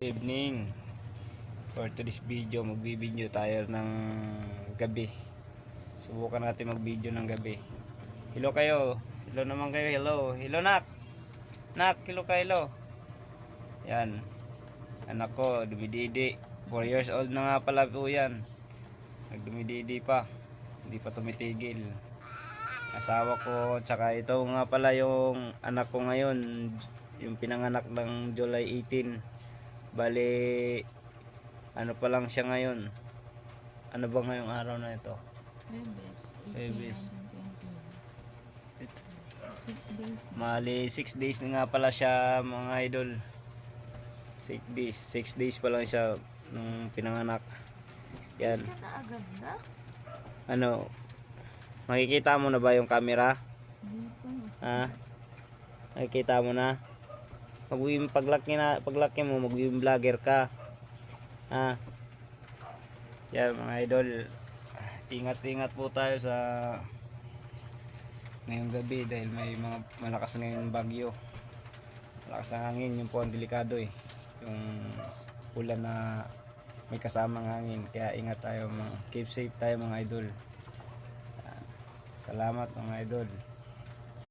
Evening. For today's video, magbibideo tayo ng gabi. Subukan natin magbideo ng gabi. Hello kayo. Hello naman kayo. Hello. Hello nak. Nak, hello kayo. Hello. Yan. Anak ko, dumididi. 4 years old na nga pala po yan. Nagdumididi pa. Hindi pa tumitigil. Asawa ko, tsaka ito nga pala yung anak ko ngayon. Yung pinanganak ng July 18. Bali, ano pa lang siya ngayon. Ano ba ngayong araw na ito? Bebes. 6 days. Mali, 6 days na nga pala siya mga idol. 6 days. 6 days pa lang siya nung pinanganak. Yan. Ka na agad na? Ano, makikita mo na ba yung camera? Hindi pa. Ha? Makikita mo na? Paglaki mo, magiging vlogger ka. Ha? Yan mga idol. Ingat-ingat po tayo sa ngayong gabi dahil may mga malakas ngayong bagyo. Malakas ang hangin, yung po ang delikado eh. Yung ulan na may kasamang hangin. Kaya ingat tayo, keep safe tayo mga idol. Salamat mga idol.